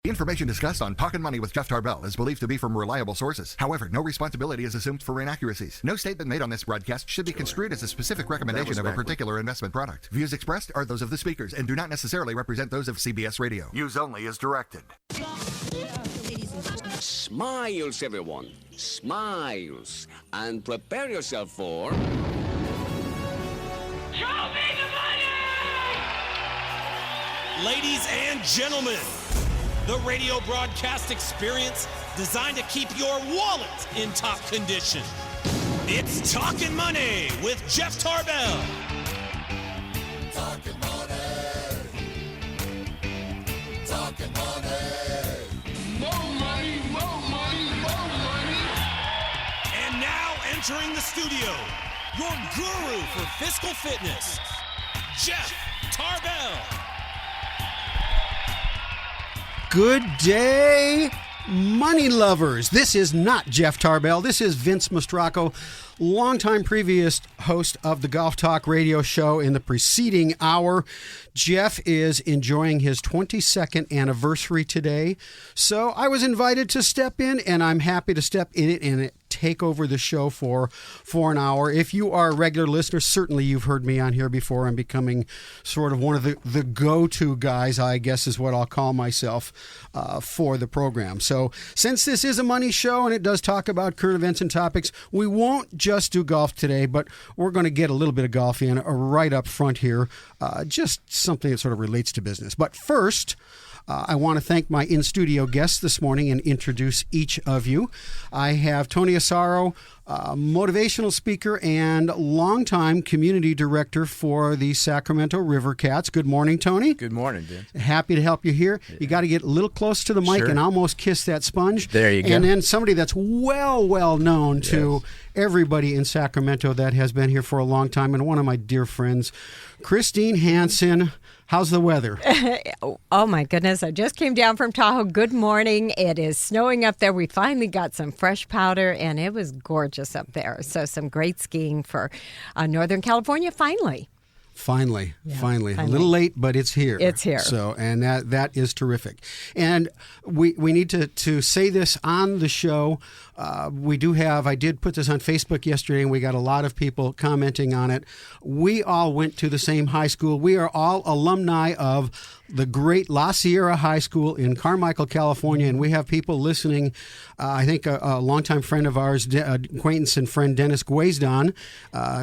The information discussed on Talkin' Money with Jeff Tarbell is believed to be from reliable sources. However, no responsibility is assumed for inaccuracies. No statement made on this broadcast should be construed as a specific recommendation of a particular investment product. Views expressed are those of the speakers and do not necessarily represent those of CBS Radio. Use only as directed. Smiles, everyone. Smiles. And prepare yourself for... Show me the money! Ladies and gentlemen, the radio broadcast experience designed to keep your wallet in top condition. It's Talkin' Money with Jeff Tarbell. Talkin' money. Talkin' money. More money, more money, more money. And now entering the studio, your guru for fiscal fitness, Jeff Tarbell. Good day, money lovers. This is not Jeff Tarbell. This is Vince Mastracco, longtime previous host of the Golf Talk radio show in the preceding hour. Jeff is enjoying his 22nd anniversary today, so I was invited to step in, and I'm happy to step in it and take over the show for an hour. If you are a regular listener, certainly you've heard me on here before. I'm becoming sort of one of the go-to guys, I guess is what I'll call myself, for the program. So since this is a money show and it does talk about current events and topics, we won't just do golf today, but we're going to get a little bit of golf in right up front here, just something that sort of relates to business. But first, I want to thank my in-studio guests this morning and introduce each of you. I have Tony Asaro, motivational speaker and longtime community director for the Sacramento River Cats. Good morning, Tony. Good morning, Vince. Happy to help you here. Yeah. You got to get a little close to the mic and almost kiss that sponge. There you go. And then somebody that's well known to everybody in Sacramento that has been here for a long time, and one of my dear friends, Christine Hansen. How's the weather? Oh, my goodness. I just came down from Tahoe. Good morning. It is snowing up there. We finally got some fresh powder, and it was gorgeous up there. So some great skiing for Northern California, finally. Finally. A little late, but it's here. It's here. So, and that is terrific. And we need to say this on the show. I did put this on Facebook yesterday, and we got a lot of people commenting on it. We all went to the same high school. We are all alumni of the great La Sierra High School in Carmichael, California, and we have people listening. I think a longtime friend of ours, acquaintance and friend Dennis Guazdon,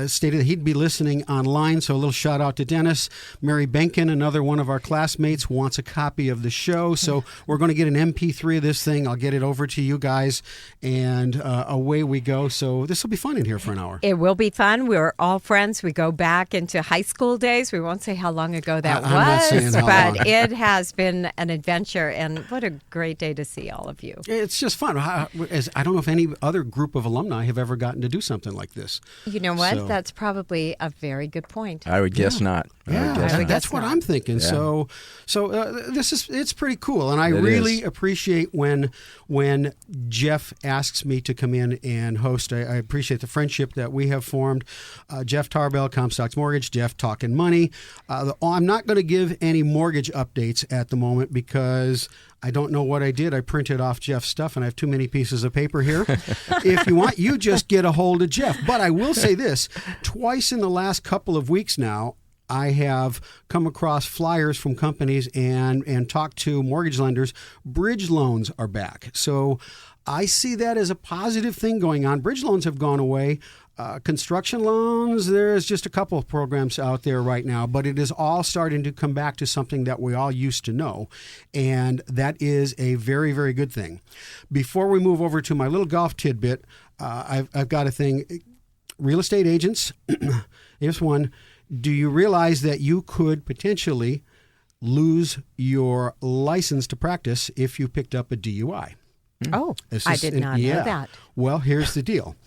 stated that he'd be listening online, so a little shout out to Dennis. Mary Benkin, another one of our classmates, wants a copy of the show, so we're going to get an MP3 of this thing. I'll get it over to you guys, and away we go. So this will be fun in here for an hour. It will be fun. We're all friends. We go back into high school days. We won't say how long ago that was, not saying how long. It has been an adventure, and what a great day to see all of you. It's just fun. I don't know if any other group of alumni have ever gotten to do something like this. You know what? So, that's probably a very good point. I would guess not. That's what I'm thinking. Yeah. So it's pretty cool, and I really appreciate when Jeff asks me to come in and host. I appreciate the friendship that we have formed. Jeff Tarbell, Comstocks Mortgage, Jeff Talkin' Money. I'm not going to give any mortgage updates at the moment because I don't know what I did. I printed off Jeff's stuff, and I have too many pieces of paper here. If you want, you just get a hold of Jeff. But I will say this, twice in the last couple of weeks now, I have come across flyers from companies and talked to mortgage lenders. Bridge loans are back. So I see that as a positive thing going on. Bridge loans have gone away. Construction loans, there's just a couple of programs out there right now, but it is all starting to come back to something that we all used to know, and that is a very, very good thing. Before we move over to my little golf tidbit, I've got a thing. Real estate agents, here's one. Do you realize that you could potentially lose your license to practice if you picked up a DUI? Oh, I did not know that. Well, here's the deal.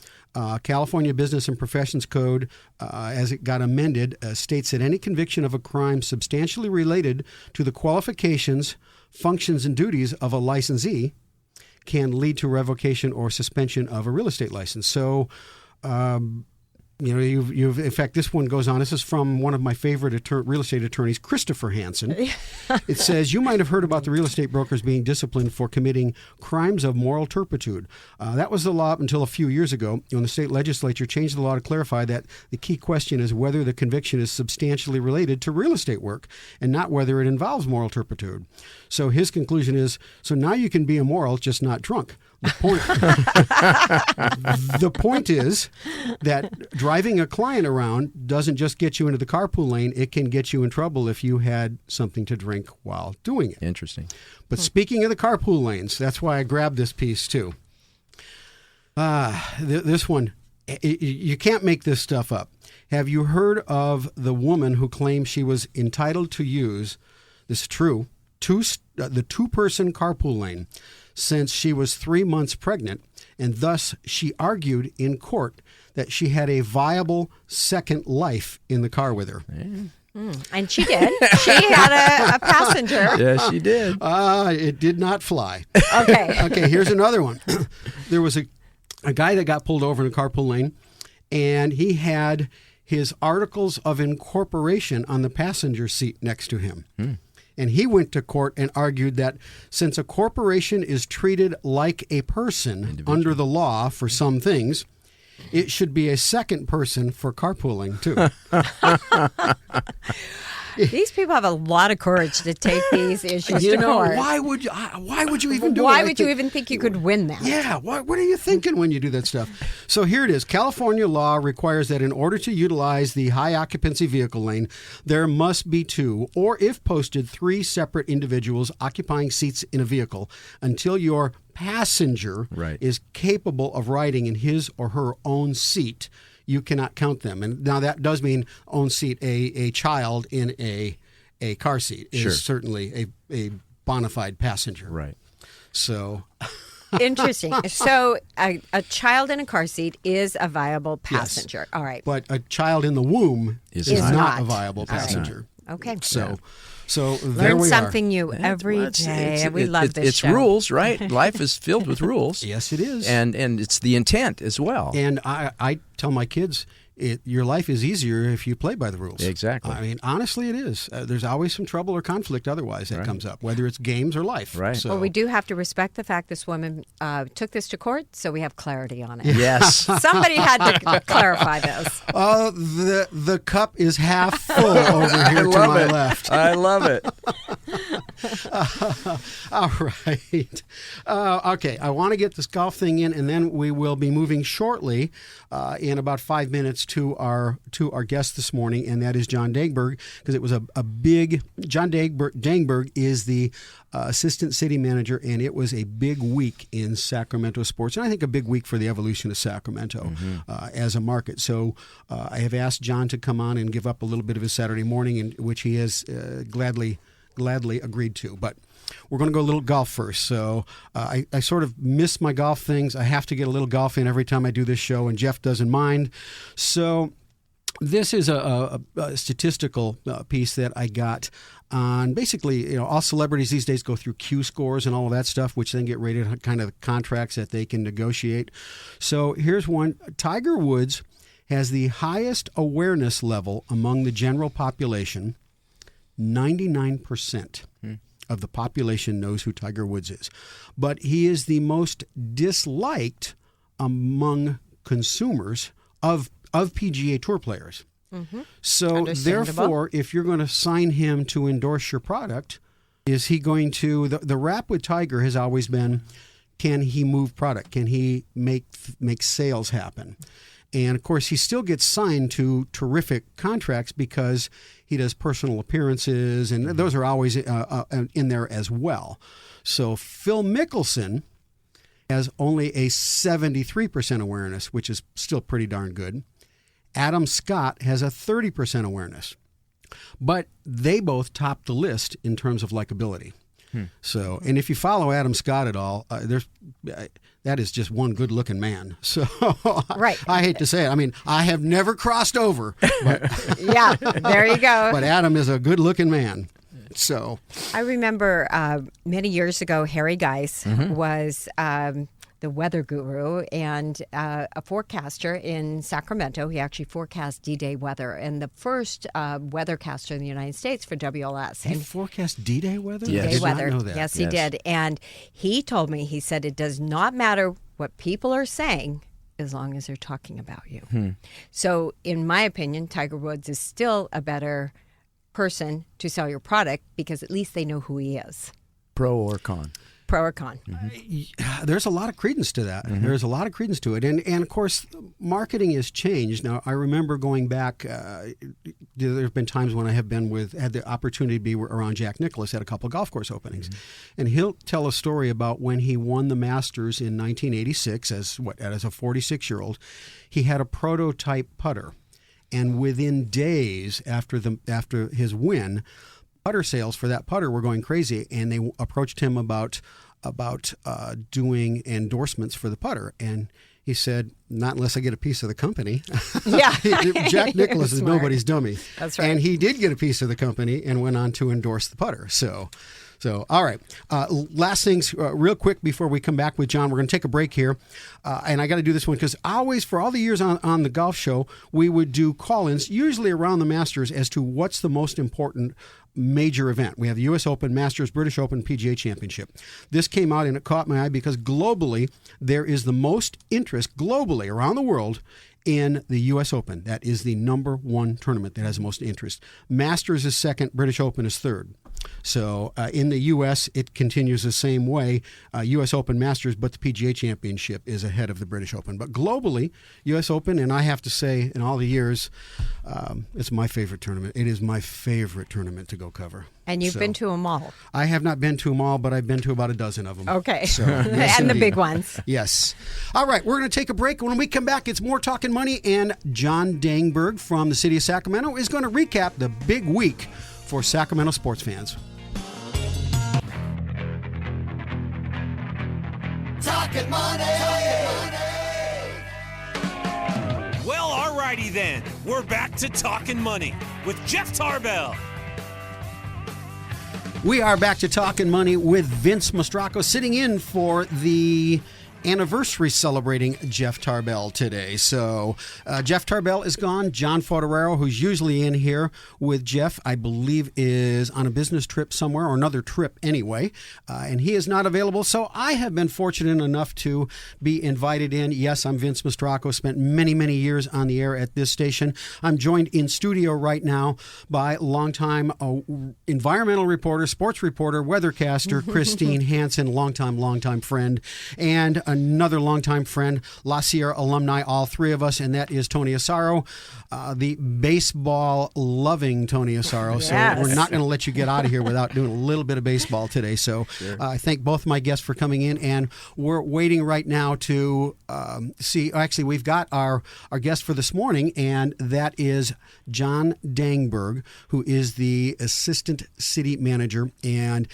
California Business and Professions Code, as it got amended, states that any conviction of a crime substantially related to the qualifications, functions, and duties of a licensee can lead to revocation or suspension of a real estate license. So You know, you've in fact, this one goes on. This is from one of my favorite real estate attorneys, Christopher Hansen. It says, you might have heard about the real estate brokers being disciplined for committing crimes of moral turpitude. That was the law up until a few years ago when the state legislature changed the law to clarify that the key question is whether the conviction is substantially related to real estate work and not whether it involves moral turpitude. So his conclusion is, so now you can be immoral, just not drunk. The point is that driving a client around doesn't just get you into the carpool lane. It can get you in trouble if you had something to drink while doing it. Interesting. But speaking of the carpool lanes, that's why I grabbed this piece too. This one, you can't make this stuff up. Have you heard of the woman who claimed she was entitled to use, this is true, the two-person carpool lane since she was 3 months pregnant, and thus she argued in court that she had a viable second life in the car with her. And she did. She had a passenger. Yes, she did. It did not fly. Okay. Okay, here's another one. There was a guy that got pulled over in a carpool lane, and he had his articles of incorporation on the passenger seat next to him. And he went to court and argued that since a corporation is treated like a person under the law for some things, it should be a second person for carpooling, too. These people have a lot of courage to take these issues to court. Why would you even do it? Why would you even think you could win that? Yeah, what are you thinking when you do that stuff? So here it is. California law requires that in order to utilize the high occupancy vehicle lane, there must be 2, or if posted, 3 separate individuals occupying seats in a vehicle until your passenger is capable of riding in his or her own seat. You cannot count them. And now that does mean own seat. A child in a car seat is certainly a bona fide passenger. Right. So interesting. So a child in a car seat is a viable passenger. Yes. All right. But a child in the womb is not a viable passenger. Okay. So there Learn we something new every day. We love this show. It's rules, right? Life is filled with rules. Yes, it is. And it's the intent as well. And I tell my kids, your life is easier if you play by the rules. Exactly. I mean, honestly, it is. There's always some trouble or conflict otherwise that comes up, whether it's games or life. Right. So, Well, we do have to respect the fact this woman took this to court, so we have clarity on it. Yes. Somebody had to clarify this. The cup is half full over here to my left. I love it. All right. Okay, I want to get this golf thing in, and then we will be moving shortly in about 5 minutes to our guest this morning, and that is John Dagberg, because it was a big. John Dagberg is the assistant city manager, and it was a big week in Sacramento sports, and I think a big week for the evolution of Sacramento as a market. So I have asked John to come on and give up a little bit of his Saturday morning, in which he has gladly agreed to. But we're going to go a little golf first. So I sort of miss my golf things. I have to get a little golf in every time I do this show, and Jeff doesn't mind. So this is a statistical piece that I got on basically, all celebrities these days go through Q scores and all of that stuff, which then get rated on kind of contracts that they can negotiate. So here's one. Tiger Woods has the highest awareness level among the general population. 99% of the population knows who Tiger Woods is. But he is the most disliked among consumers of PGA Tour players. So therefore, if you're going to sign him to endorse your product, is he going to, the rap with Tiger has always been, can he move product? Can he make sales happen? And of course, he still gets signed to terrific contracts because he does personal appearances, and those are always in there as well. So Phil Mickelson has only a 73% awareness, which is still pretty darn good. Adam Scott has a 30% awareness. But they both top the list in terms of likability. So, and if you follow Adam Scott at all, that is just one good-looking man. So, right. I hate to say it. I mean, I have never crossed over. But, yeah, there you go. But Adam is a good-looking man. So, I remember many years ago, Harry Geis was the weather guru and a forecaster in Sacramento. He actually forecast D-Day weather and the first weathercaster in the United States for WLS. He forecast D-Day weather? Yes. I did weather. not know that. Yes, he did. And he told me, he said, it does not matter what people are saying as long as they're talking about you. So in my opinion, Tiger Woods is still a better person to sell your product because at least they know who he is. Pro or con? Pro or con. There's a lot of credence to that. There's a lot of credence to it. And of course, marketing has changed. Now, I remember going back, there have been times when I have had the opportunity to be around Jack Nicklaus at a couple of golf course openings. And he'll tell a story about when he won the Masters in 1986 as a 46-year-old. He had a prototype putter. And within days after his win, putter sales for that putter were going crazy, and they approached him about doing endorsements for the putter, and he said, "Not unless I get a piece of the company." Yeah, Jack Nicklaus is Smart. nobody's dummy. That's right. And he did get a piece of the company and went on to endorse the putter. So, all right. Last things real quick before we come back with John. We're going to take a break here. And I got to do this one because always, for all the years on the golf show, we would do call-ins, usually around the Masters, as to what's the most important major event. We have the U.S. Open, Masters, British Open, PGA Championship. This came out and it caught my eye because globally, there is the most interest globally around the world in the U.S. Open. That is the number one tournament that has the most interest. Masters is second, British Open is third. So in the U.S., it continues the same way, U.S. Open, Masters, but the PGA Championship is ahead of the British Open. But globally, U.S. Open, and I have to say, in all the years, it's my favorite tournament. It is my favorite tournament to go cover. And you've been to them all. I have not been to them all, but I've been to about a dozen of them. Okay. So, yes, and the indeed. big ones. Yes. All right, we're going to take a break. When we come back, it's more Talkin' Money, and John Dangberg from the city of Sacramento is going to recap the big week for Sacramento sports fans. Talkin' money. Well, alrighty then. We're back to Talkin' Money with Jeff Tarbell. We are back to Talkin' Money with Vince Mastracco, sitting in for the anniversary celebrating Jeff Tarbell today. So Jeff Tarbell is gone. John Foderaro, who's usually in here with Jeff, I believe is on a business trip somewhere, or another trip anyway, and he is not available. So I have been fortunate enough to be invited in. Yes, I'm Vince Mastracco, spent many, many years on the air at this station. I'm joined in studio right now by longtime environmental reporter, sports reporter, weathercaster, Christine Hansen, longtime friend, and another longtime friend, La Sierra alumni, all three of us, and that is Tony Asaro, the baseball-loving Tony Asaro. Yes. So we're not going to let you get out of here without doing a little bit of baseball today. So I thank both my guests for coming in, and we're waiting right now to see. Actually, we've got our guest for this morning, and that is John Dangberg, who is the assistant city manager. And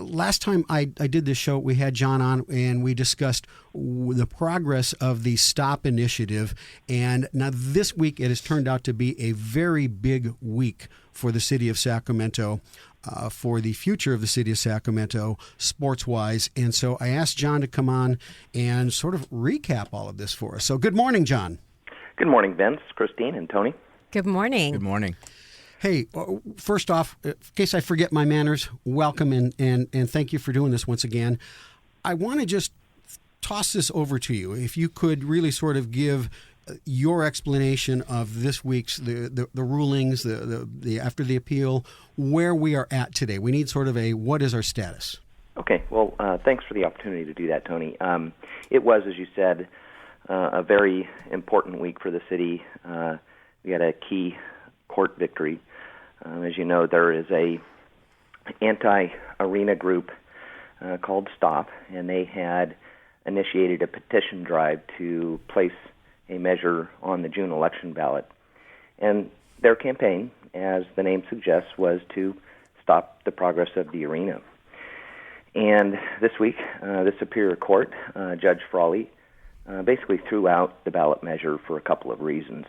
last time I did this show, we had John on, and we discussed the progress of the STOP initiative. And now this week, it has turned out to be a very big week for the city of Sacramento, for the future of the city of Sacramento, sports-wise. And so I asked John to come on and sort of recap all of this for us. So good morning, John. Good morning, Vince, Christine, and Tony. Good morning. Good morning. Hey, first off, in case I forget my manners, welcome and thank you for doing this once again. I want to just toss this over to you. If you could really sort of give your explanation of this week's the rulings, the after the appeal, where we are at today. We need sort of a what is our status? Okay, well, thanks for the opportunity to do that, Tony. It was, as you said, a very important week for the city. We had a key court victory. As you know, there is a anti-arena group called STOP, and they had initiated a petition drive to place a measure on the June election ballot. And their campaign, as the name suggests, was to stop the progress of the arena. And this week, the Superior Court, Judge Frawley, basically threw out the ballot measure for a couple of reasons.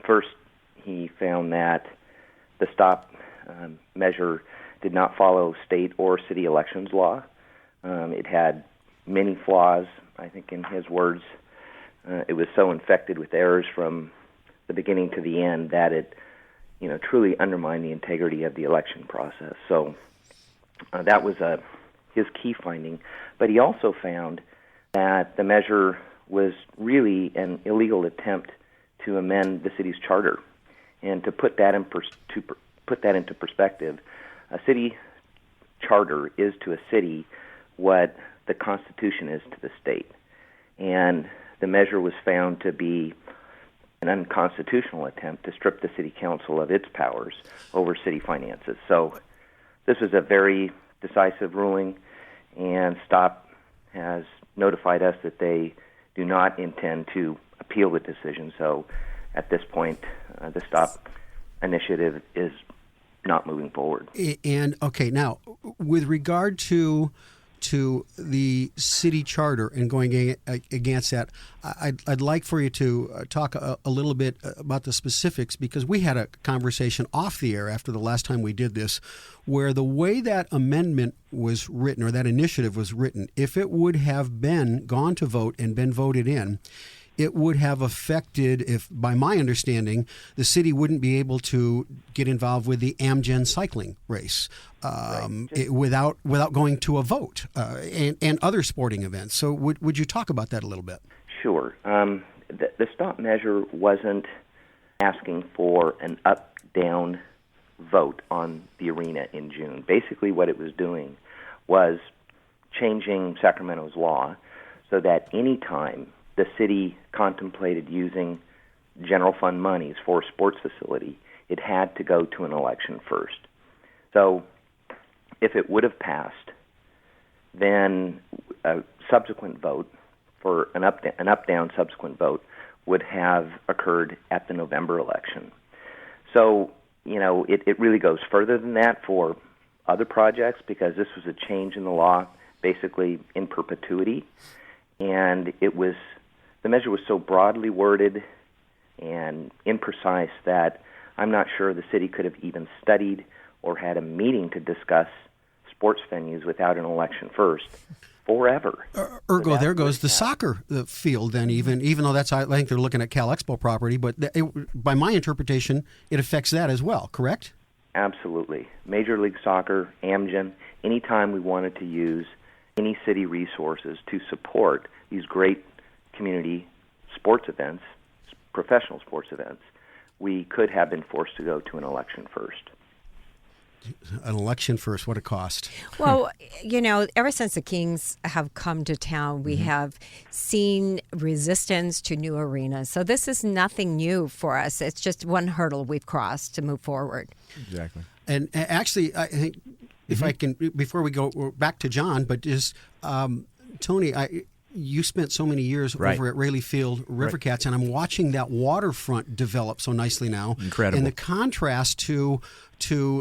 First, he found that the STOP measure did not follow state or city elections law. It had many flaws. I think in his words, it was so infected with errors from the beginning to the end that it, truly undermined the integrity of the election process. So that was his key finding. But he also found that the measure was really an illegal attempt to amend the city's charter. And to put that into perspective, a city charter is to a city what the Constitution is to the state. And the measure was found to be an unconstitutional attempt to strip the city council of its powers over city finances. So this was a very decisive ruling, and STOP has notified us that they do not intend to appeal the decision. So at this point, the STOP initiative is not moving forward. And okay, now with regard to the city charter and going against that, I'd like for you to talk a little bit about the specifics, because we had a conversation off the air after the last time we did this, where the way that amendment was written, or that initiative was written, if it would have been gone to vote and been voted in, it would have affected, if by my understanding, the city wouldn't be able to get involved with the Amgen cycling race without going to a vote and other sporting events. So would you talk about that a little bit? Sure. The STOP measure wasn't asking for an up-down vote on the arena in June. Basically what it was doing was changing Sacramento's law so that any time the city contemplated using general fund monies for a sports facility, it had to go to an election first. So if it would have passed, then a subsequent vote for an up-down subsequent vote would have occurred at the November election. So, it really goes further than that for other projects, because this was a change in the law basically in perpetuity, and the measure was so broadly worded and imprecise that I'm not sure the city could have even studied or had a meeting to discuss sports venues without an election first forever. Ergo, there goes the soccer field then, even though I think they're looking at Cal Expo property, but by my interpretation, it affects that as well, correct? Absolutely. Major League Soccer, Amgen, anytime we wanted to use any city resources to support these great community sports events, professional sports events, we could have been forced to go to an election first. An election first, what a cost. Well, ever since the Kings have come to town, we have seen resistance to new arenas. So this is nothing new for us. It's just one hurdle we've crossed to move forward. Exactly. And actually, I think if I can, before we go back to John, but just, Tony, you spent so many years over at Rayleigh Field Rivercats, and I'm watching that waterfront develop so nicely now. Incredible. And the contrast to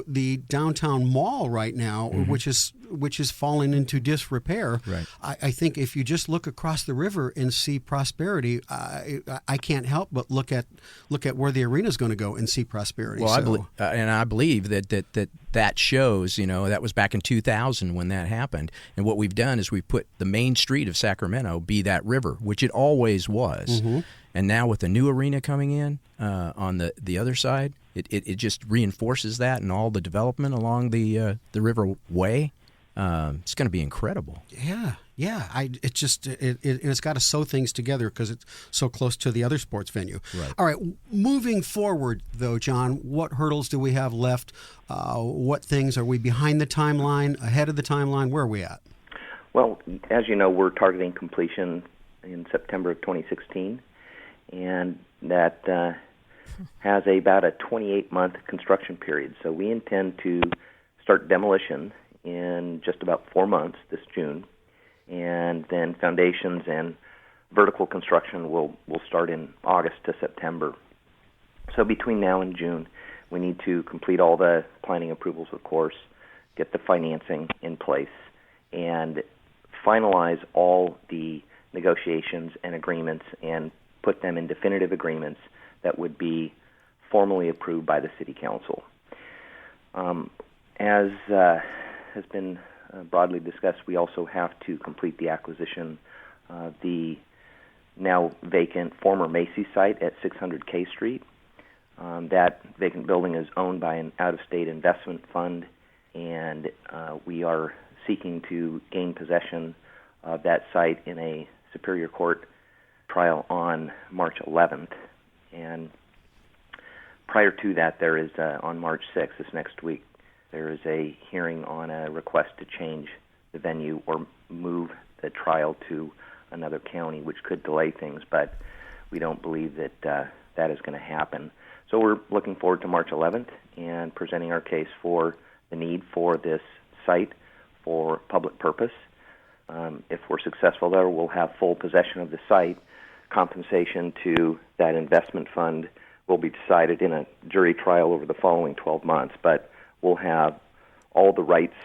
the downtown mall right now, which is fallen into disrepair. Right. I think if you just look across the river and see prosperity, I can't help but look at where the arena is going to go and see prosperity. Well, I believe that shows. That was back in 2000 when that happened, and what we've done is we've put the main street of Sacramento be that river, which it always was. And now with the new arena coming in on the other side, it just reinforces that, and all the development along the river way. It's going to be incredible. Yeah. It's got to sew things together because it's so close to the other sports venue. Right. All right. Moving forward, though, John, what hurdles do we have left? What things are we behind the timeline, ahead of the timeline? Where are we at? Well, as you know, we're targeting completion in September of 2016, and that has about a 28-month construction period. So we intend to start demolition in just about 4 months this June, and then foundations and vertical construction will start in August to September. So between now and June, we need to complete all the planning approvals, of course, get the financing in place, and finalize all the negotiations and agreements and put them in definitive agreements that would be formally approved by the City Council. As has been broadly discussed, we also have to complete the acquisition of the now vacant former Macy's site at 600 K Street. That vacant building is owned by an out-of-state investment fund, and we are seeking to gain possession of that site in a Superior Court trial on March 11th. And prior to that, there is, on March 6th, this next week, there is a hearing on a request to change the venue or move the trial to another county, which could delay things, but we don't believe that that is going to happen. So we're looking forward to March 11th and presenting our case for the need for this site for public purpose. If we're successful there, we'll have full possession of the site. Compensation to that investment fund will be decided in a jury trial over the following 12 months, but we'll have all the rights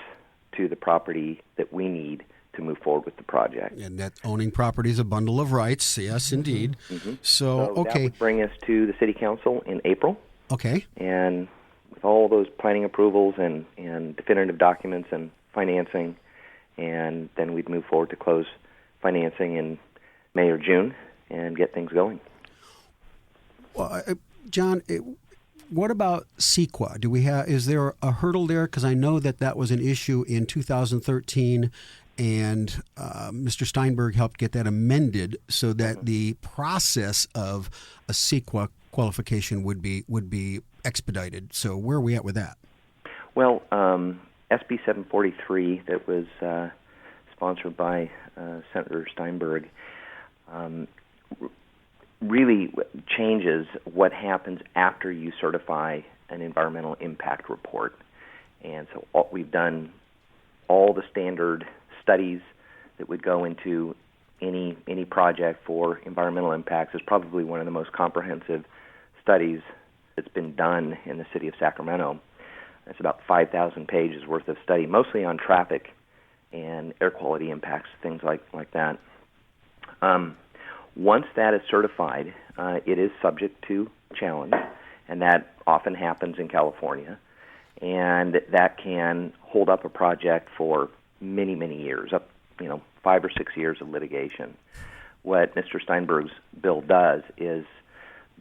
to the property that we need to move forward with the project. And that owning property is a bundle of rights, yes, indeed. Mm-hmm. So, okay. That would bring us to the City Council in April. Okay. And with all those planning approvals and definitive documents and financing, and then we'd move forward to close financing in May or June and get things going. Well, John, what about CEQA? Is there a hurdle there? Because I know that was an issue in 2013, and Mr. Steinberg helped get that amended so that the process of a CEQA qualification would be expedited. So where are we at with that? Well, SB 743 that was sponsored by Senator Steinberg really changes what happens after you certify an environmental impact report. And so we've done all the standard studies that would go into any project for environmental impacts. Is probably one of the most comprehensive studies that's been done in the city of Sacramento. It's about 5,000 pages worth of study, mostly on traffic and air quality impacts, things like that. Once that is certified, it is subject to challenge, and that often happens in California, and that can hold up a project for many, many years, 5 or 6 years of litigation. What Mr. Steinberg's bill does is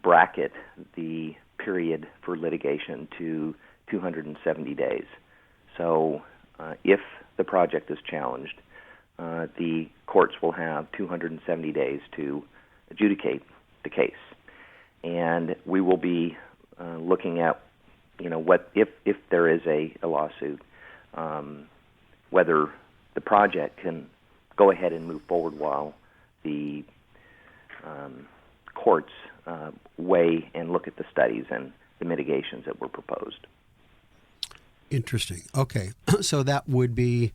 bracket the period for litigation to 270 days. So if the project is challenged, the courts will have 270 days to adjudicate the case. And we will be looking at, what if there is a lawsuit, whether the project can go ahead and move forward while the courts weigh and look at the studies and the mitigations that were proposed. Interesting. Okay. So that would be,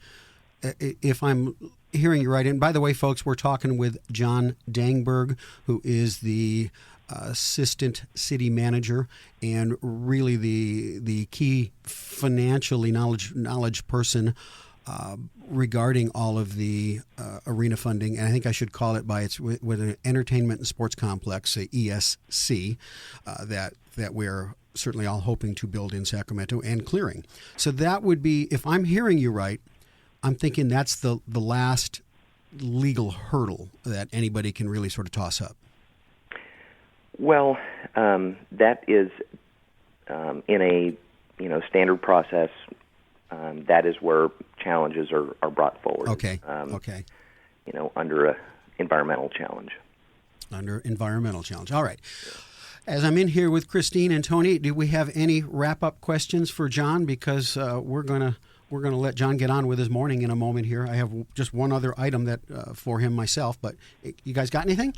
if I'm hearing you right, and by the way, folks, we're talking with John Dangberg, who is the assistant city manager and really the key financially knowledge person regarding all of the arena funding. And I think I should call it by its with an entertainment and sports complex, ESC, that we're certainly all hoping to build in Sacramento and clearing. So that would be, if I'm hearing you right, I'm thinking that's the last legal hurdle that anybody can really sort of toss up. Well, that is in a standard process. That is where challenges are brought forward. Okay. Okay. Under a environmental challenge. Under environmental challenge. All right. As I'm in here with Christine and Tony, do we have any wrap-up questions for John? Because we're gonna let John get on with his morning in a moment here. I have just one other item that for him myself, but you guys got anything?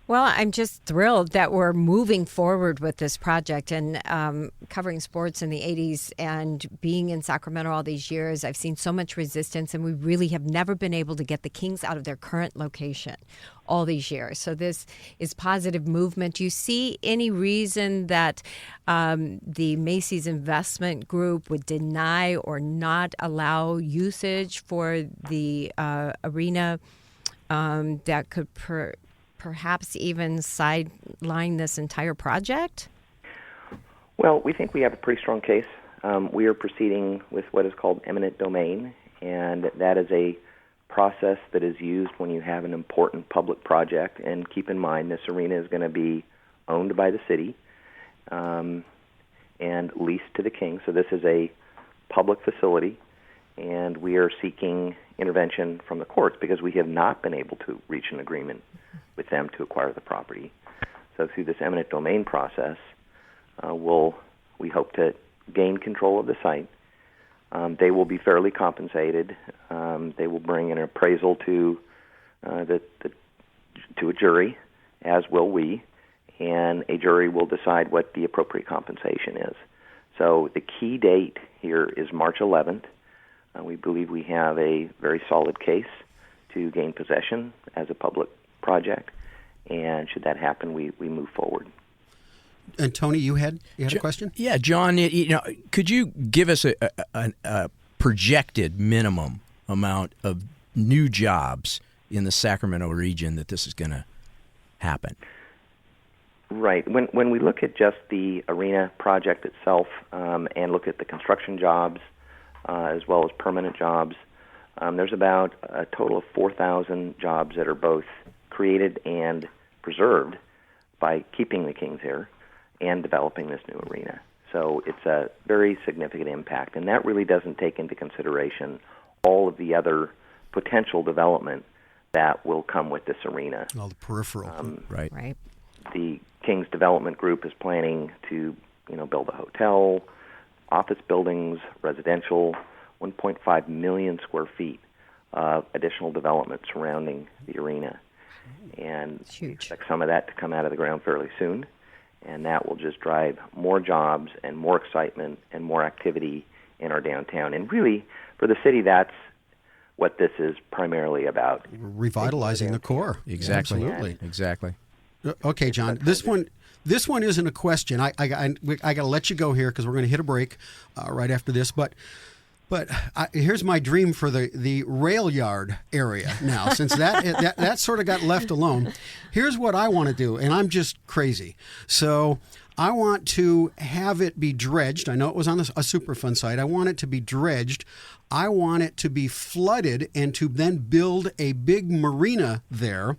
Well, I'm just thrilled that we're moving forward with this project and covering sports in the 80s and being in Sacramento all these years. I've seen so much resistance, and we really have never been able to get the Kings out of their current location all these years. So this is positive movement. Do you see any reason that the Macy's Investment Group would deny or not allow usage for the arena that could perhaps even sideline this entire project? Well, we think we have a pretty strong case. We are proceeding with what is called eminent domain, and that is a process that is used when you have an important public project. And keep in mind, this arena is going to be owned by the city and leased to the King. So this is a public facility, and we are seeking intervention from the courts because we have not been able to reach an agreement with them to acquire the property. So through this eminent domain process, we hope to gain control of the site. They will be fairly compensated. They will bring an appraisal to a jury, as will we, and a jury will decide what the appropriate compensation is. So the key date here is March 11th. We believe we have a very solid case to gain possession as a public project, and should that happen, we move forward. And Tony, you had a question? Yeah, John. Could you give us a projected minimum amount of new jobs in the Sacramento region that this is going to happen? Right. When we look at just the arena project itself and look at the construction jobs as well as permanent jobs, there's about a total of 4,000 jobs that are both created and preserved by keeping the Kings here and developing this new arena. So it's a very significant impact, and that really doesn't take into consideration all of the other potential development that will come with this arena. All the peripheral. Right. The Kings Development Group is planning to, build a hotel, office buildings, residential, 1.5 million square feet of additional development surrounding the arena. And we expect some of that to come out of the ground fairly soon. And that will just drive more jobs and more excitement and more activity in our downtown. And really, for the city, that's what this is primarily about. Revitalizing the core. Exactly. Absolutely. Exactly. Okay, John. This one isn't a question. I got to let you go here because we're going to hit a break right after this. But here's my dream for the rail yard area now, since that sort of got left alone. Here's what I want to do, and I'm just crazy. So I want to have it be dredged. I know it was on a Superfund site. I want it to be dredged. I want it to be flooded and to then build a big marina there,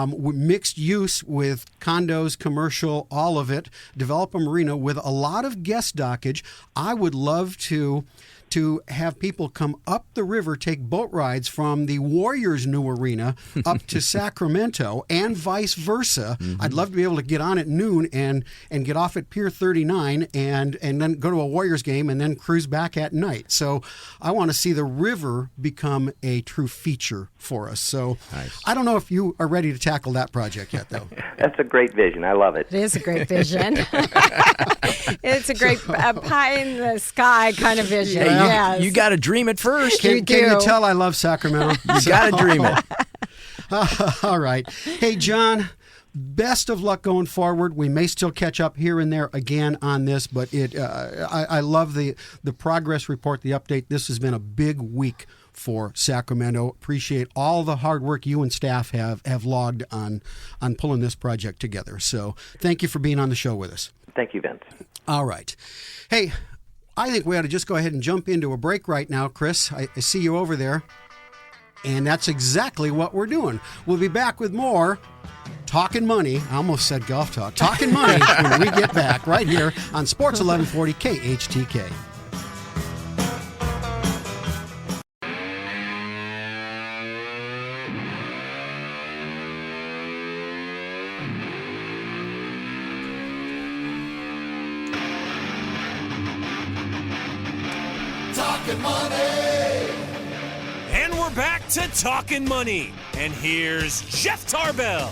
mixed use with condos, commercial, all of it, develop a marina with a lot of guest dockage. I would love to have people come up the river, take boat rides from the Warriors' new arena up to Sacramento and vice versa. Mm-hmm. I'd love to be able to get on at noon and get off at Pier 39 and then go to a Warriors game and then cruise back at night. So I want to see the river become a true feature for us. So nice. I don't know if you are ready to tackle that project yet, though. That's a great vision. I love it. It is a great vision. It's a great pie in the sky kind of vision. Yeah, yes. You got to dream it first. Can you tell I love Sacramento? You got to dream it. All right. Hey, John, best of luck going forward. We may still catch up here and there again on this, but I love the progress report, the update. This has been a big week for Sacramento. Appreciate all the hard work you and staff have logged on pulling this project together. So thank you for being on the show with us. Thank you, Vince. All right. Hey, I think we ought to just go ahead and jump into a break right now, Chris. I see you over there. And that's exactly what we're doing. We'll be back with more Talkin' Money. I almost said golf talk. Talkin' Money when we get back right here on Sports 1140 KHTK. And we're back to Talkin' Money. And here's Jeff Tarbell.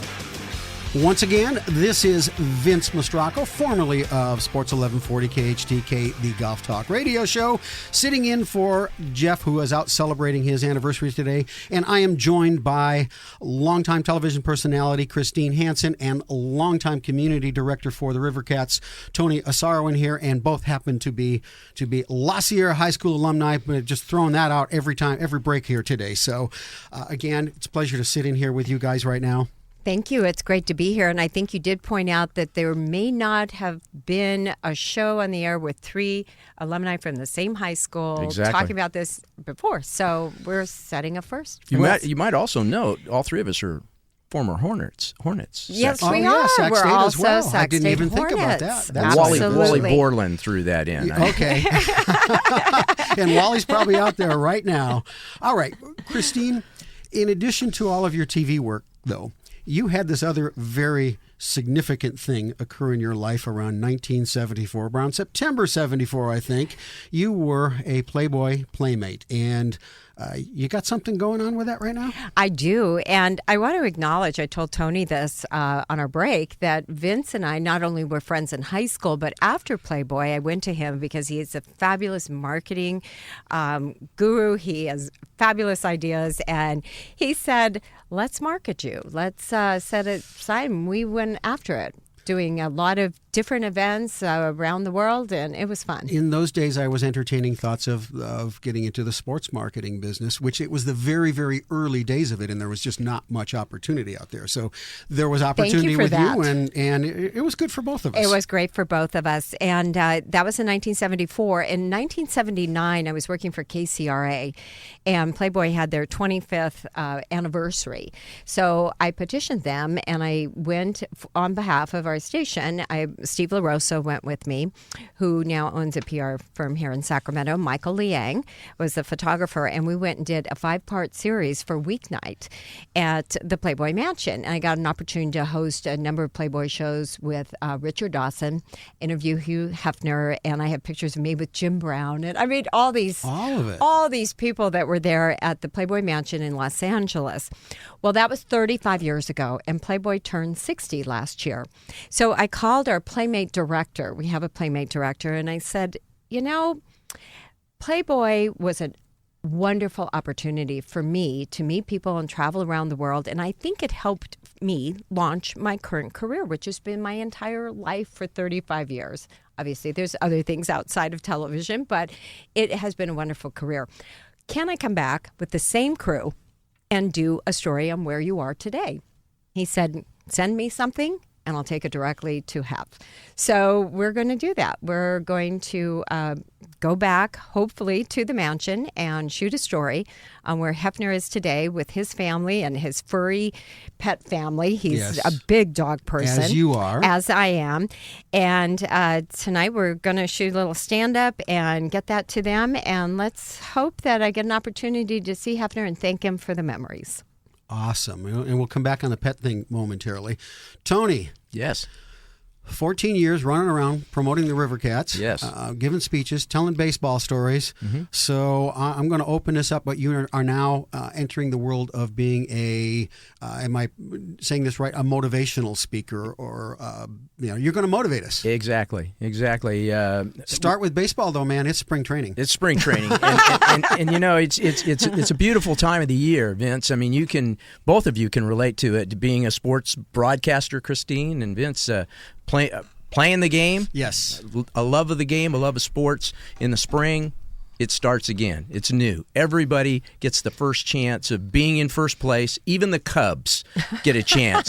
Once again, this is Vince Mastracco, formerly of Sports 1140 KHTK, the Golf Talk radio show, sitting in for Jeff, who is out celebrating his anniversary today. And I am joined by longtime television personality Christine Hansen and longtime community director for the Rivercats, Tony Asaro, in here, and both happen to be La Sierra High School alumni, but just throwing that out every break here today. So, again, it's a pleasure to sit in here with you guys right now. Thank you. It's great to be here. And I think you did point out that there may not have been a show on the air with 3 alumni from the same high school talking about this before. So we're setting a first. You might also note all 3 of us are former Hornets. Yes, we are. Sac We're State also as well. Sac I didn't State even think about Hornets. that. That's Wally Borland threw that in. Okay. And Wally's probably out there right now. All right, Christine, in addition to all of your TV work, though, you had this other very significant thing occur in your life around 1974, around September 74, I think. You were a Playboy playmate, and you got something going on with that right now? I do, and I want to acknowledge, I told Tony this on our break, that Vince and I not only were friends in high school, but after Playboy, I went to him because he is a fabulous marketing guru. He has fabulous ideas, and he said, let's market you. Let's set it aside, and we went after it, doing a lot of different events around the world, and it was fun. In those days, I was entertaining thoughts of getting into the sports marketing business, which it was the very, very early days of it, and there was just not much opportunity out there. So there was opportunity with you, and it was good for both of us. It was great for both of us, and that was in 1974. In 1979, I was working for KCRA, and Playboy had their 25th anniversary. So I petitioned them, and I went on behalf of our station. Steve LaRosa went with me, who now owns a PR firm here in Sacramento. Michael Liang was the photographer, and we went and did a 5-part series for weeknight at the Playboy Mansion. And I got an opportunity to host a number of Playboy shows with Richard Dawson, interview Hugh Hefner, and I have pictures of me with Jim Brown. And I mean, all of it. All these people that were there at the Playboy Mansion in Los Angeles. Well, that was 35 years ago, and Playboy turned 60 last year. So I called our Playmate director. We have a Playmate director, and I said, Playboy was a wonderful opportunity for me to meet people and travel around the world, and I think it helped me launch my current career, which has been my entire life for 35 years. Obviously, there's other things outside of television, but it has been a wonderful career. Can I come back with the same crew and do a story on where you are today? He said, send me something, and I'll take it directly to Hef. So we're going to do that. We're going to go back, hopefully, to the mansion and shoot a story on where Hefner is today with his family and his furry pet family. He's a big dog person. As you are. As I am. And tonight we're going to shoot a little stand-up and get that to them. And let's hope that I get an opportunity to see Hefner and thank him for the memories. Awesome. And we'll come back on the pet thing momentarily. Tony. Yes. 14 years running around promoting the River Cats. Yes. Giving speeches, telling baseball stories. Mm-hmm. So I'm going to open this up, but you are now entering the world of being am I saying this right, a motivational speaker, or you're going to motivate us. Exactly. Start with baseball, though, man. It's spring training. It's spring training, and it's a beautiful time of the year, Vince. I mean, both of you can relate to it, to being a sports broadcaster, Christine and Vince. Playing the game, yes, a love of the game, a love of sports. In the spring, it starts again. It's new. Everybody gets the first chance of being in first place. Even the Cubs get a chance.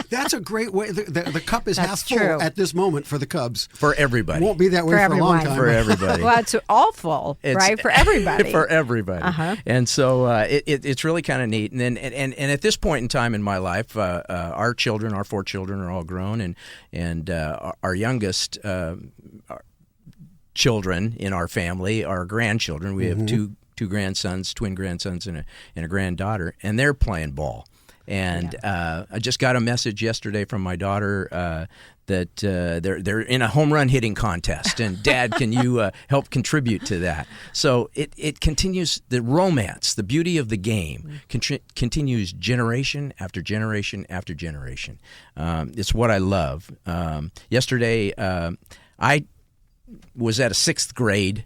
That's a great way. The cup is half full true. At this moment for the Cubs. For everybody. Won't be that way for a long time. For everybody. Well, it's awful, right? For everybody. For everybody. Uh-huh. And so it's really kind of neat. And then and at this point in time in my life, our 4 children are all grown, and our youngest children in our family are grandchildren. We have two grandsons, twin grandsons, and a granddaughter, and they're playing ball. And I just got a message yesterday from my daughter that they're in a home run hitting contest, and Dad, can you help contribute to that? So it continues. The romance, the beauty of the game, continues generation after generation after generation. It's what I love. Yesterday, I was at a 6th grade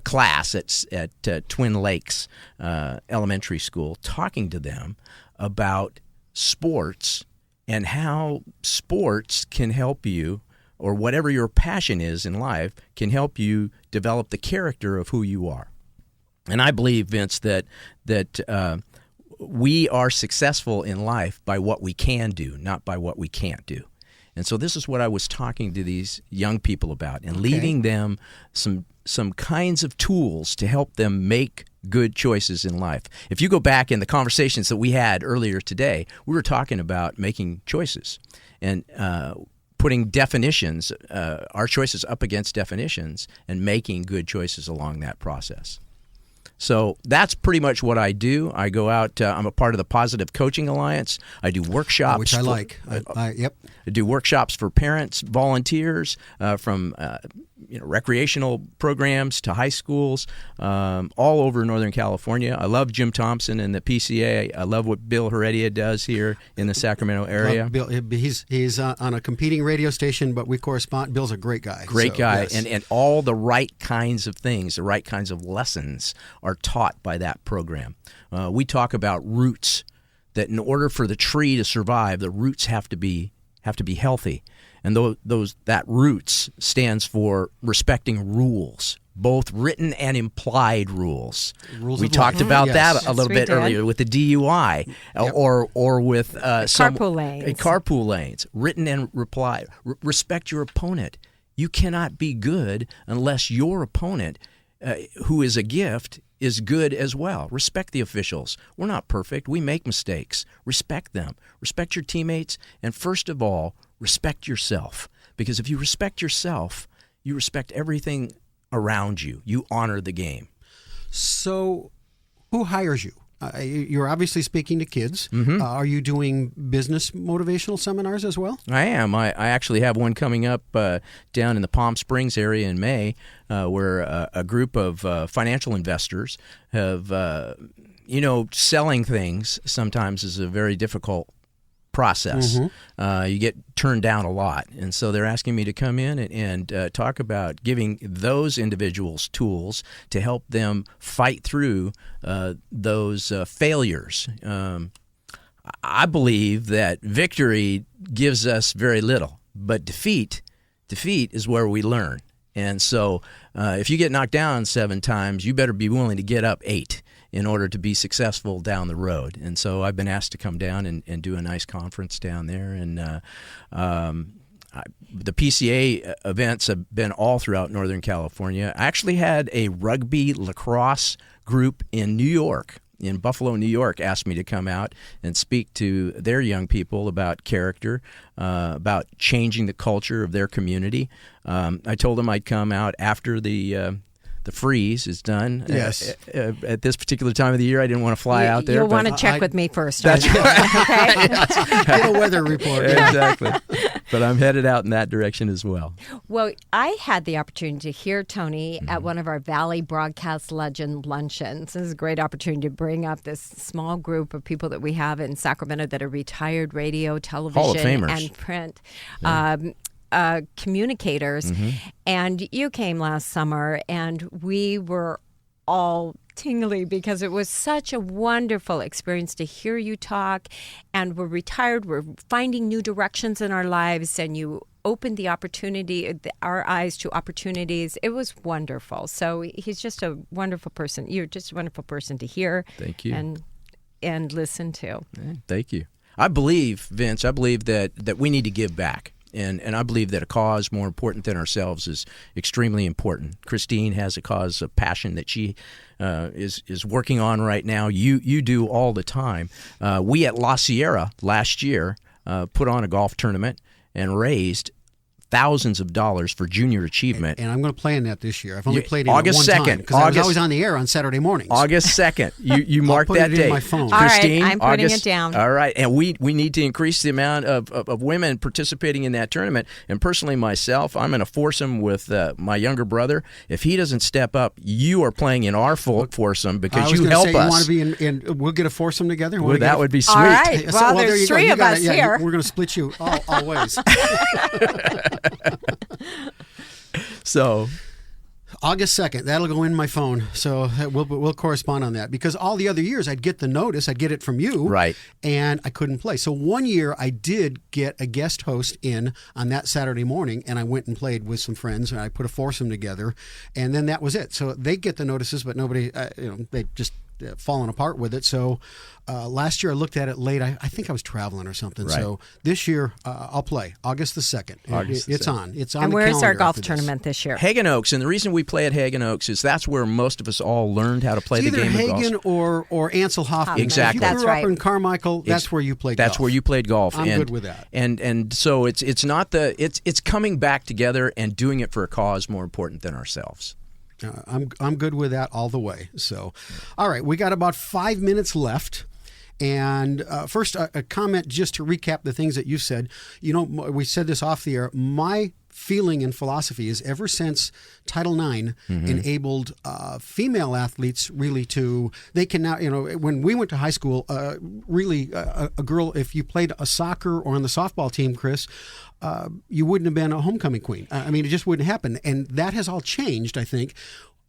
class at Twin Lakes Elementary School, talking to them about sports and how sports can help you, or whatever your passion is in life, can help you develop the character of who you are. And I believe, Vince, that we are successful in life by what we can do, not by what we can't do. And so this is what I was talking to these young people about, and leaving them some kinds of tools to help them make good choices in life. If you go back in the conversations that we had earlier today, we were talking about making choices and putting definitions, our choices up against definitions, and making good choices along that process. So that's pretty much what I do. I go out. I'm a part of the Positive Coaching Alliance. I do workshops, which I like. Yep. I do workshops for parents, volunteers, from recreational programs to high schools, all over Northern California. I love Jim Thompson and the PCA. I love what Bill Heredia does here in the Sacramento area. Bill, he's on a competing radio station, but we correspond. Bill's a great guy. Great guy, yes. and all the right kinds of things, the right kinds of lessons are taught by that program. We talk about roots, that in order for the tree to survive, the roots have to be healthy. And that roots stands for respecting rules, both written and implied rules. We talked about that a little bit earlier with the DUI, or with carpool lanes, written and implied. Respect your opponent. You cannot be good unless your opponent, who is a gift, is good as well. Respect the officials. We're not perfect. We make mistakes. Respect them. Respect your teammates. And first of all, respect yourself. Because if you respect yourself, you respect everything around you. You honor the game. So who hires you? You're obviously speaking to kids. Mm-hmm. Are you doing business motivational seminars as well? I am. I actually have one coming up down in the Palm Springs area in May, where a group of financial investors have, selling things sometimes is a very difficult process. Mm-hmm. You get turned down a lot. And so they're asking me to come in and talk about giving those individuals tools to help them fight through those failures. I believe that victory gives us very little, but defeat is where we learn. And so if you get knocked down 7 times, you better be willing to get up 8 in order to be successful down the road. And so I've been asked to come down and do a nice conference down there. And the PCA events have been all throughout Northern California. I actually had a rugby lacrosse group in New York, in Buffalo, New York, asked me to come out and speak to their young people about character, about changing the culture of their community. I told them I'd come out after the freeze is done. Yes. At this particular time of the year, I didn't want to fly out there. You'll want to check with me first. That's right. Get a weather report. Exactly. But I'm headed out in that direction as well. Well, I had the opportunity to hear Tony at one of our Valley Broadcast Legend luncheons. This is a great opportunity to bring up this small group of people that we have in Sacramento that are retired radio, television, Hall of Famers. and print. Communicators. And you came last summer, and we were all tingly because it was such a wonderful experience to hear you talk. And we're retired, we're finding new directions in our lives, and you opened our eyes to opportunities. It was wonderful. So he's just a wonderful person. You're just a wonderful person to hear. Thank you. And listen to. Thank you. I believe, Vince, that we need to give back. And I believe that a cause more important than ourselves is extremely important. Christine has a cause of passion that she is working on right now. You do all the time. We at La Sierra last year put on a golf tournament and raised thousands of dollars for junior achievement. And I'm going to play in that this year. I've only played in August it one 2nd, time because I was always on the air on Saturday mornings. August 2nd. You mark that date. In my phone. Christine, all right, I'm putting it down. All right, and we need to increase the amount of women participating in that tournament. And personally, myself, I'm going to foursome with my younger brother. If he doesn't step up, you are playing in our foursome because you help us. You want to be in we'll get a foursome together? Well, that would be sweet. All right, well, there's 3 of us here. We're going to split you always. So, August 2nd, that'll go in my phone. So we'll correspond on that because all the other years I'd get the notice, I'd get it from you, right? And I couldn't play. So one year I did get a guest host in on that Saturday morning, and I went and played with some friends, and I put a foursome together, and then that was it. So they get the notices, but nobody, they just fallen apart with it. So last year I looked at it late. I think I was traveling or something. Right. So this year I'll play August the 2nd. It's on. It's on. And the where's our calendar golf after this. tournament this year? Hagen Oaks, and the reason we play at Hagen Oaks is that's where most of us all learned how to play It's the either game of Hagen golf. or Ansel Hoffman. Exactly. If you That's grew right. up in Carmichael, that's where you played golf. That's where you played golf. I'm good with that. And so it's not it's coming back together and doing it for a cause more important than ourselves. I'm good with that all the way. So, all right, we got about 5 minutes left. And first, a comment just to recap the things that you said. You know, we said this off the air. My feeling and philosophy is ever since Title IX enabled female athletes really they can now, when we went to high school, really a girl, if you played a soccer or on the softball team, Chris, you wouldn't have been a homecoming queen. I mean, it just wouldn't happen. And that has all changed, I think.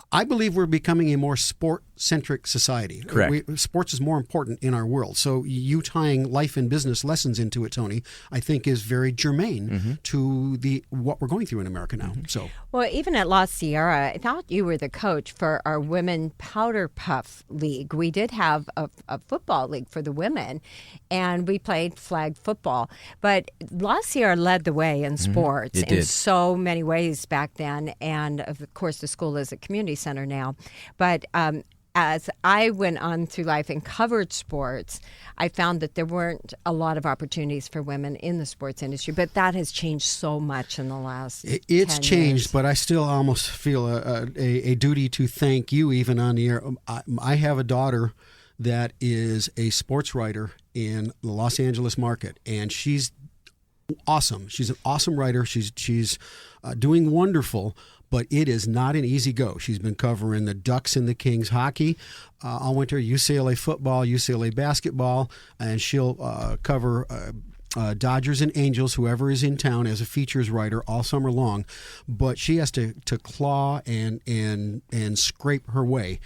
I believe we're becoming a more sport-centric society. Correct. Sports is more important in our world. So you tying life and business lessons into it, Tony, I think is very germane to what we're going through in America now. So, Well, even at La Sierra, I thought you were the coach for our women powder puff league. We did have a football league for the women, and we played flag football. But La Sierra led the way in sports It in did. so many ways back then. And of course, the school is a community center now. But as I went on through life and covered sports, I found that there weren't a lot of opportunities for women in the sports industry. But that has changed so much in the last it's 10 changed, years. but I still almost feel a duty to thank you even on the air. I have a daughter that is a sports writer in the Los Angeles market, and she's awesome. She's an awesome writer. She's doing wonderful, but it is not an easy go. She's been covering the Ducks and the Kings hockey all winter, UCLA football, UCLA basketball, and she'll cover Dodgers and Angels, whoever is in town, as a features writer all summer long. But she has to claw and scrape her way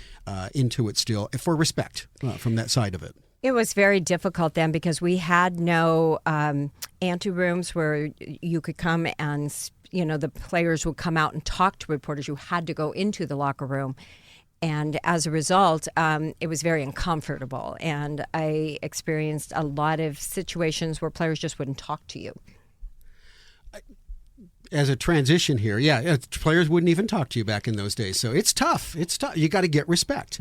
into it still for respect from that side of it. It was very difficult then because we had no anterooms where you could come and, the players would come out and talk to reporters. You had to go into the locker room. And as a result, it was very uncomfortable. And I experienced a lot of situations where players just wouldn't talk to you. As a transition here, players wouldn't even talk to you back in those days. So it's tough. It's tough. You got to get respect.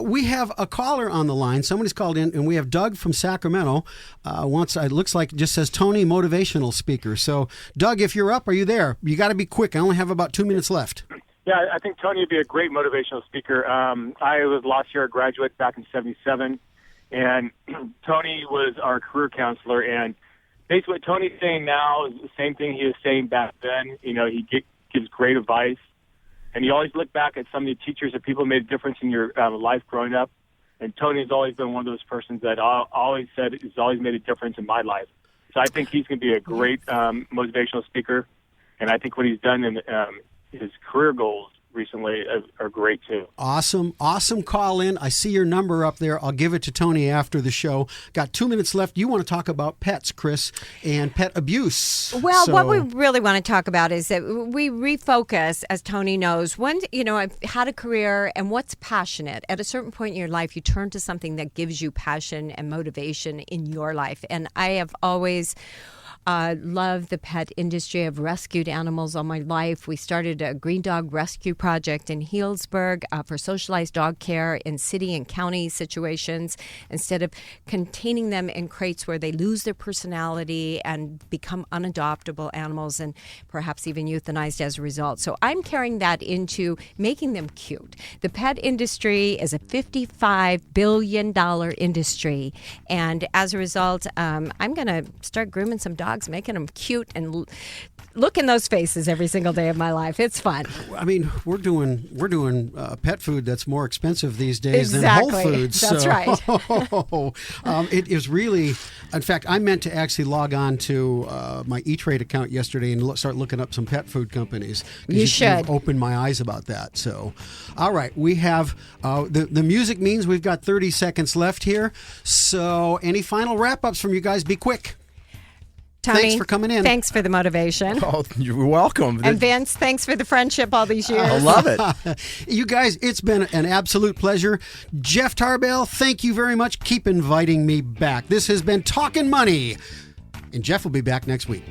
We have a caller on the line. Somebody's called in, and we have Doug from Sacramento. It looks like it just says Tony motivational speaker. So, Doug, if you're up, are you there? You got to be quick. I only have about 2 minutes left. Yeah, I think Tony would be a great motivational speaker. I was last year a graduate back in '77, and Tony was our career counselor. And basically what Tony's saying now is the same thing he was saying back then. He gives great advice. And you always look back at some of the teachers that people made a difference in your life growing up. And Tony's always been one of those persons that always said has always made a difference in my life. So I think he's going to be a great motivational speaker. And I think what he's done in his career goals recently are great too. Awesome call in. I see your number up there. I'll give it to Tony after the show. Got 2 minutes left. You want to talk about pets, Chris, and pet abuse. Well, what we really want to talk about is that we refocus, as Tony knows. When, I've had a career and what's passionate. At a certain point in your life, you turn to something that gives you passion and motivation in your life. And I have always love the pet industry. I've rescued animals all my life. We started a green dog rescue project in Healdsburg for socialized dog care in city and county situations instead of containing them in crates where they lose their personality and become unadoptable animals and perhaps even euthanized as a result. So I'm carrying that into making them cute. The pet industry is a $55 billion industry. And as a result, I'm going to start grooming some dogs, making them cute and look in those faces every single day of my life. It's fun. I mean, we're doing pet food that's more expensive these days than Whole Foods. That's right. It is really, in fact, I meant to actually log on to my E-Trade account yesterday and start looking up some pet food companies. You should. You've opened my eyes about that. So, all right, we have the music means we've got 30 seconds left here. So, any final wrap-ups from you guys? Be quick. Tony, thanks for coming in. Thanks for the motivation. Oh, you're welcome. And Vince, thanks for the friendship all these years. I love it. You guys, it's been an absolute pleasure. Jeff Tarbell, thank you very much. Keep inviting me back. This has been Talkin' Money, and Jeff will be back next week.